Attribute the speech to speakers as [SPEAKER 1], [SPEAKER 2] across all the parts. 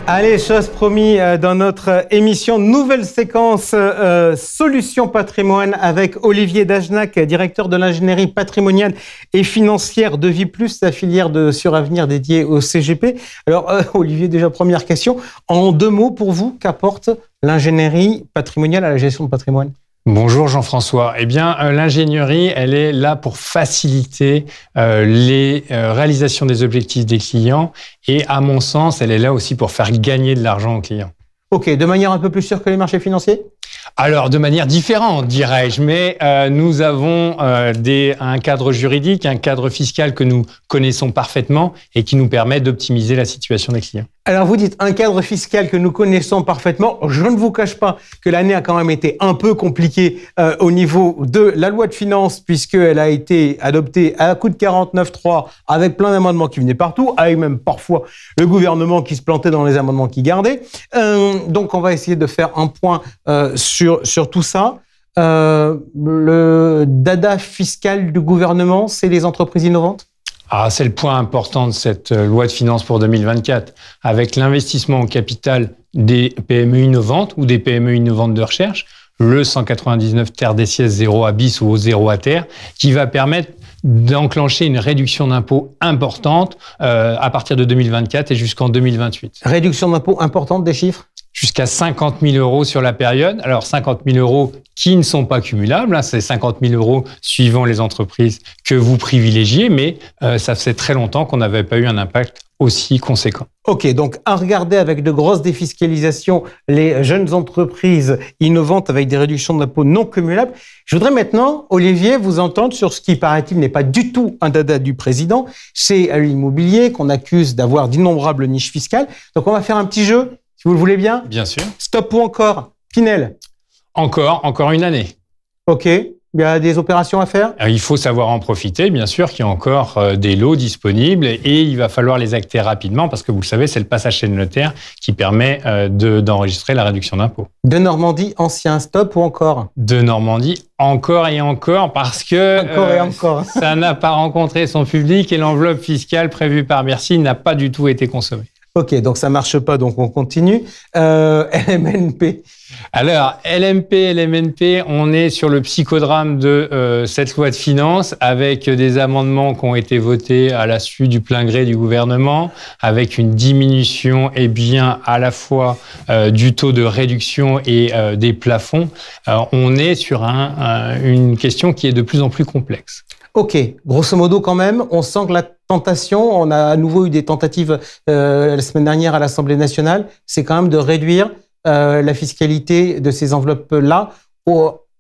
[SPEAKER 1] Allez, chose promis dans notre émission, nouvelle séquence Solutions Patrimoine avec Olivier Dagenac, directeur de l'ingénierie patrimoniale et financière de Viplus, la filière de Suravenir dédiée au CGP. Alors Olivier, déjà première question, en 2 mots pour vous, qu'apporte l'ingénierie patrimoniale à la gestion de patrimoine ?
[SPEAKER 2] Bonjour Jean-François. Eh bien, l'ingénierie, elle est là pour faciliter les réalisations des objectifs des clients et, à mon sens, elle est là aussi pour faire gagner de l'argent aux clients.
[SPEAKER 1] Ok, de manière un peu plus sûre que les marchés financiers ?
[SPEAKER 2] Alors, de manière différente, dirais-je, mais nous avons un cadre juridique, un cadre fiscal que nous connaissons parfaitement et qui nous permet d'optimiser la situation des clients.
[SPEAKER 1] Alors, vous dites un cadre fiscal que nous connaissons parfaitement. Je ne vous cache pas que l'année a quand même été un peu compliquée au niveau de la loi de finances, puisqu'elle a été adoptée à coup de 49.3 avec plein d'amendements qui venaient partout, avec même parfois le gouvernement qui se plantait dans les amendements qu'il gardait. Donc, on va essayer de faire un point sur tout ça. Le dada fiscal du gouvernement, c'est les entreprises innovantes ?
[SPEAKER 2] Ah, c'est le point important de cette loi de finances pour 2024. Avec l'investissement en capital des PME innovantes ou des PME innovantes de recherche, le 199 terre des sièges 0 à bis ou au 0 à terre, qui va permettre d'enclencher une réduction d'impôts importante à partir de 2024 et jusqu'en 2028.
[SPEAKER 1] Réduction d'impôts importante, des chiffres ?
[SPEAKER 2] Jusqu'à 50 000 euros sur la période. Alors, 50 000 euros qui ne sont pas cumulables, c'est 50 000 euros suivant les entreprises que vous privilégiez, mais ça faisait très longtemps qu'on n'avait pas eu un impact aussi conséquent.
[SPEAKER 1] Ok, donc à regarder avec de grosses défiscalisations les jeunes entreprises innovantes avec des réductions d'impôts non cumulables. Je voudrais maintenant, Olivier, vous entendre sur ce qui, paraît-il, n'est pas du tout un dada du président. C'est l'immobilier qu'on accuse d'avoir d'innombrables niches fiscales. Donc on va faire un petit jeu. Vous le voulez bien ?
[SPEAKER 2] Bien sûr.
[SPEAKER 1] Stop ou encore ? Pinel ?
[SPEAKER 2] Encore une année.
[SPEAKER 1] Ok. Il y a des opérations à faire ?
[SPEAKER 2] Il faut savoir en profiter, bien sûr, qu'il y a encore des lots disponibles et il va falloir les acter rapidement parce que vous le savez, c'est le passage chez le notaire qui permet d'enregistrer la réduction d'impôt.
[SPEAKER 1] De Normandie ancien, stop ou encore ?
[SPEAKER 2] De Normandie, encore et encore parce que
[SPEAKER 1] encore et encore.
[SPEAKER 2] Ça n'a pas rencontré son public et l'enveloppe fiscale prévue par Bercy n'a pas du tout été consommée.
[SPEAKER 1] Ok, donc ça marche pas, donc on continue. LMNP.
[SPEAKER 2] Alors, LMNP, on est sur le psychodrame de cette loi de finances avec des amendements qui ont été votés à la suite du plein gré du gouvernement, avec une diminution à la fois du taux de réduction et des plafonds. On est sur une question qui est de plus en plus complexe.
[SPEAKER 1] Ok, grosso modo quand même, on sent que la tentation, on a à nouveau eu des tentatives la semaine dernière à l'Assemblée nationale, c'est quand même de réduire la fiscalité de ces enveloppes-là,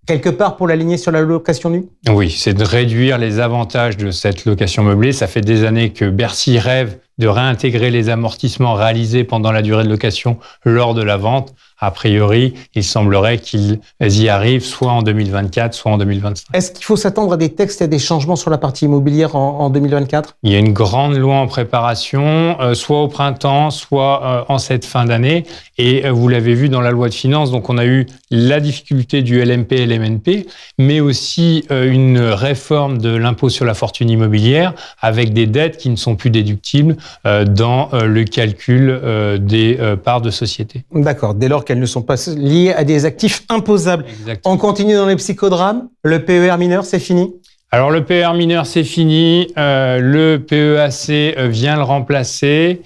[SPEAKER 1] quelque part pour l'aligner sur la location nue ?
[SPEAKER 2] Oui, c'est de réduire les avantages de cette location meublée. Ça fait des années que Bercy rêve de réintégrer les amortissements réalisés pendant la durée de location lors de la vente. A priori, il semblerait qu'ils y arrivent soit en 2024, soit en 2025.
[SPEAKER 1] Est-ce qu'il faut s'attendre à des textes et à des changements sur la partie immobilière en 2024 ?
[SPEAKER 2] Il y a une grande loi en préparation, soit au printemps, soit en cette fin d'année. Et vous l'avez vu dans la loi de finances, donc on a eu la difficulté du LMP et LMNP, mais aussi une réforme de l'impôt sur la fortune immobilière avec des dettes qui ne sont plus déductibles dans le calcul des parts de société.
[SPEAKER 1] D'accord, dès lors qu'elles ne sont pas liées à des actifs imposables. Exactement. On continue dans les psychodrames. Le PER mineur, c'est fini ?
[SPEAKER 2] Alors, le PER mineur, c'est fini. Le PEAC vient le remplacer.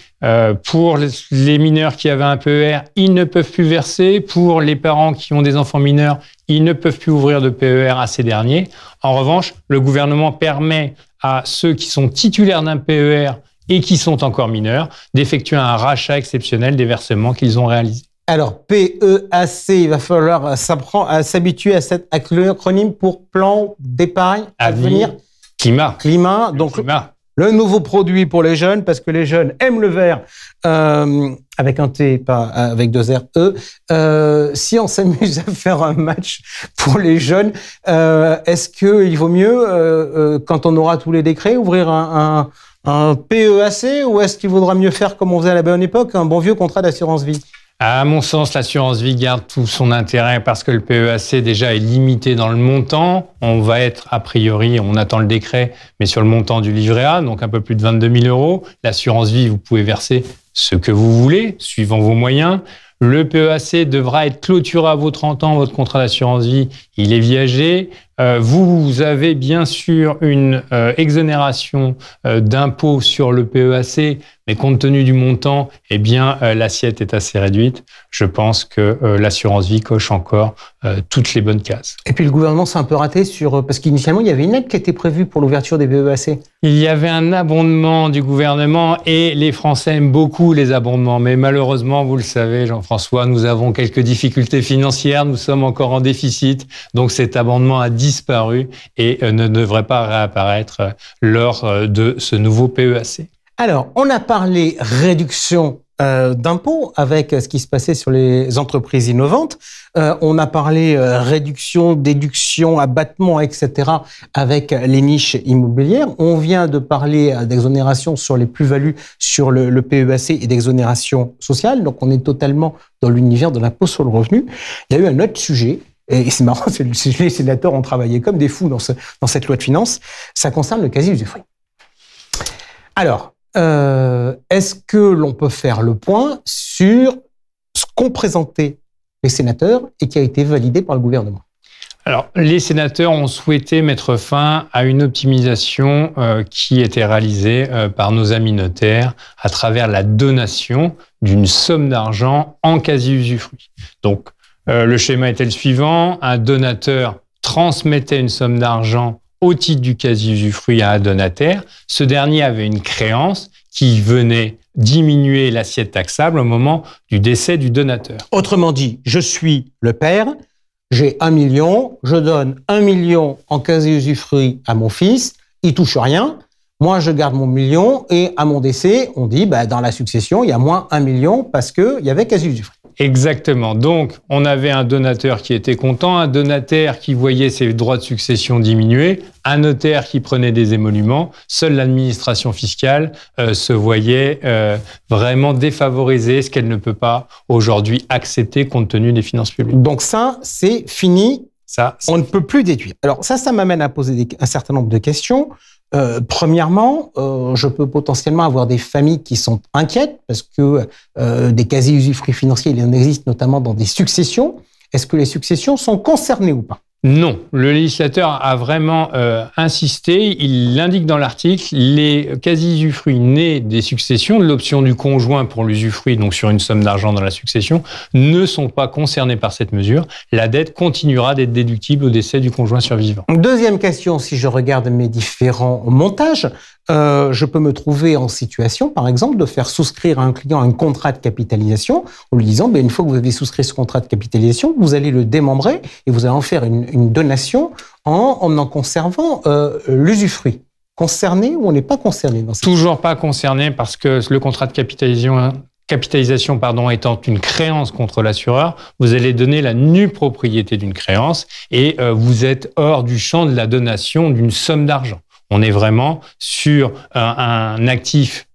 [SPEAKER 2] Pour les mineurs qui avaient un PER, ils ne peuvent plus verser. Pour les parents qui ont des enfants mineurs, ils ne peuvent plus ouvrir de PER à ces derniers. En revanche, le gouvernement permet à ceux qui sont titulaires d'un PER et qui sont encore mineurs d'effectuer un rachat exceptionnel des versements qu'ils ont réalisés.
[SPEAKER 1] Alors, PEAC, il va falloir s'habituer à cet acronyme pour plan d'épargne à venir. Climat. Donc, le nouveau produit pour les jeunes, parce que les jeunes aiment le vert, avec un T, pas avec 2 R, E. Si on s'amuse à faire un match pour les jeunes, est-ce qu'il vaut mieux, quand on aura tous les décrets, ouvrir un PEAC ou est-ce qu'il vaudra mieux faire comme on faisait à la bonne époque, un bon vieux contrat d'assurance vie ?
[SPEAKER 2] À mon sens, l'assurance vie garde tout son intérêt parce que le PEAC déjà est limité dans le montant. On va être, a priori, on attend le décret, mais sur le montant du livret A, donc un peu plus de 22 000 euros. L'assurance vie, vous pouvez verser ce que vous voulez, suivant vos moyens. Le PEAC devra être clôturé à vos 30 ans, votre contrat d'assurance vie, il est viagé. Vous avez bien sûr une exonération d'impôt sur le PEAC, mais compte tenu du montant, eh bien, l'assiette est assez réduite. Je pense que l'assurance vie coche encore toutes les bonnes cases.
[SPEAKER 1] Et puis le gouvernement s'est un peu raté parce qu'initialement, il y avait une aide qui était prévue pour l'ouverture des PEAC.
[SPEAKER 2] Il y avait un abondement du gouvernement et les Français aiment beaucoup les abondements. Mais malheureusement, vous le savez, Jean-François, nous avons quelques difficultés financières, nous sommes encore en déficit. Donc cet abondement a disparu et ne devrait pas réapparaître lors de ce nouveau PEAC.
[SPEAKER 1] Alors, on a parlé réduction d'impôts avec ce qui se passait sur les entreprises innovantes. On a parlé réduction, déduction, abattement, etc. avec les niches immobilières. On vient de parler d'exonération sur les plus-values sur le PEAC et d'exonération sociale. Donc, on est totalement dans l'univers de l'impôt sur le revenu. Il y a eu un autre sujet. Et c'est marrant, les sénateurs ont travaillé comme des fous dans cette loi de finances. Ça concerne le quasi-usufruit. Alors, est-ce que l'on peut faire le point sur ce qu'ont présenté les sénateurs et qui a été validé par le gouvernement?
[SPEAKER 2] Alors, les sénateurs ont souhaité mettre fin à une optimisation qui était réalisée par nos amis notaires à travers la donation d'une somme d'argent en quasi-usufruit. Donc, le schéma était le suivant, un donateur transmettait une somme d'argent au titre du quasi-usufruit à un donataire. Ce dernier avait une créance qui venait diminuer l'assiette taxable au moment du décès du donateur.
[SPEAKER 1] Autrement dit, je suis le père, j'ai 1 million, je donne 1 million en quasi-usufruit à mon fils, il touche rien, moi je garde mon million et à mon décès, on dit dans la succession, il y a moins 1 million parce qu'il y avait quasi-usufruit.
[SPEAKER 2] Exactement. Donc, on avait un donateur qui était content, un donataire qui voyait ses droits de succession diminuer, un notaire qui prenait des émoluments. Seule l'administration fiscale se voyait vraiment défavoriser, ce qu'elle ne peut pas aujourd'hui accepter compte tenu des finances publiques.
[SPEAKER 1] Donc ça, c'est fini. On ne peut plus déduire. Alors ça m'amène à poser un certain nombre de questions. Premièrement, je peux potentiellement avoir des familles qui sont inquiètes parce que des quasi-usufruits financiers, il en existe notamment dans des successions. Est-ce que les successions sont concernées ou pas?
[SPEAKER 2] Non, le législateur a vraiment insisté. Il l'indique dans l'article, les quasi-usufruits nés des successions, de l'option du conjoint pour l'usufruit, donc sur une somme d'argent dans la succession, ne sont pas concernés par cette mesure. La dette continuera d'être déductible au décès du conjoint survivant.
[SPEAKER 1] Deuxième question, si je regarde mes différents montages, je peux me trouver en situation, par exemple, de faire souscrire à un client un contrat de capitalisation en lui disant, une fois que vous avez souscrit ce contrat de capitalisation, vous allez le démembrer et vous allez en faire une donation en conservant l'usufruit. Concerné ou on n'est pas concerné dans cette...
[SPEAKER 2] Toujours pas concerné parce que le contrat de capitalisation étant une créance contre l'assureur, vous allez donner la nue propriété d'une créance et vous êtes hors du champ de la donation d'une somme d'argent. On est vraiment sur un actif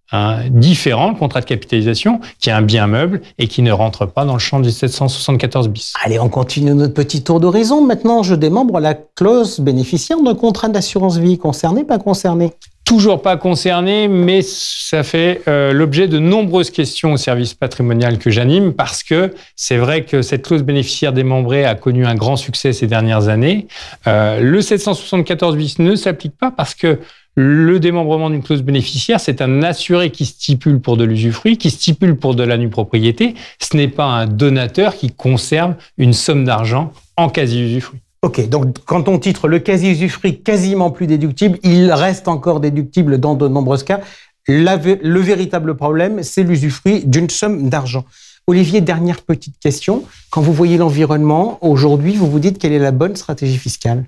[SPEAKER 2] différent, le contrat de capitalisation, qui est un bien meuble et qui ne rentre pas dans le champ du 774 bis.
[SPEAKER 1] Allez, on continue notre petit tour d'horizon. Maintenant, je démembre la clause bénéficiaire d'un contrat d'assurance vie. Concerné, pas concerné?
[SPEAKER 2] Toujours pas concerné, mais ça fait l'objet de nombreuses questions au service patrimonial que j'anime parce que c'est vrai que cette clause bénéficiaire démembrée a connu un grand succès ces dernières années. Le 774 bis ne s'applique pas parce que le démembrement d'une clause bénéficiaire, c'est un assuré qui stipule pour de l'usufruit, qui stipule pour de la nue propriété. Ce n'est pas un donateur qui conserve une somme d'argent en quasi-usufruit.
[SPEAKER 1] Ok, donc quand on titre le quasi-usufruit quasiment plus déductible, il reste encore déductible dans de nombreux cas. Le véritable problème, c'est l'usufruit d'une somme d'argent. Olivier, dernière petite question. Quand vous voyez l'environnement, aujourd'hui, vous vous dites quelle est la bonne stratégie fiscale ?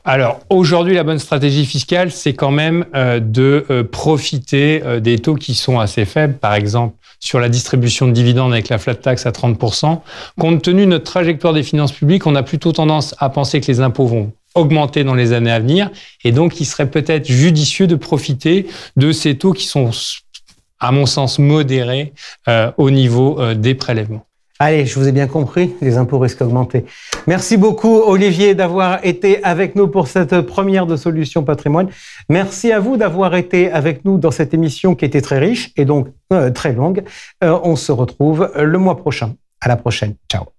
[SPEAKER 2] Alors, aujourd'hui, la bonne stratégie fiscale, c'est quand même de profiter des taux qui sont assez faibles. Par exemple, sur la distribution de dividendes avec la flat tax à 30%. Compte tenu de notre trajectoire des finances publiques, on a plutôt tendance à penser que les impôts vont augmenter dans les années à venir. Et donc, il serait peut-être judicieux de profiter de ces taux qui sont, à mon sens, modérés au niveau des prélèvements.
[SPEAKER 1] Allez, je vous ai bien compris, les impôts risquent d'augmenter. Merci beaucoup, Olivier, d'avoir été avec nous pour cette première de Solutions Patrimoine. Merci à vous d'avoir été avec nous dans cette émission qui était très riche et donc très longue. On se retrouve le mois prochain. À la prochaine. Ciao.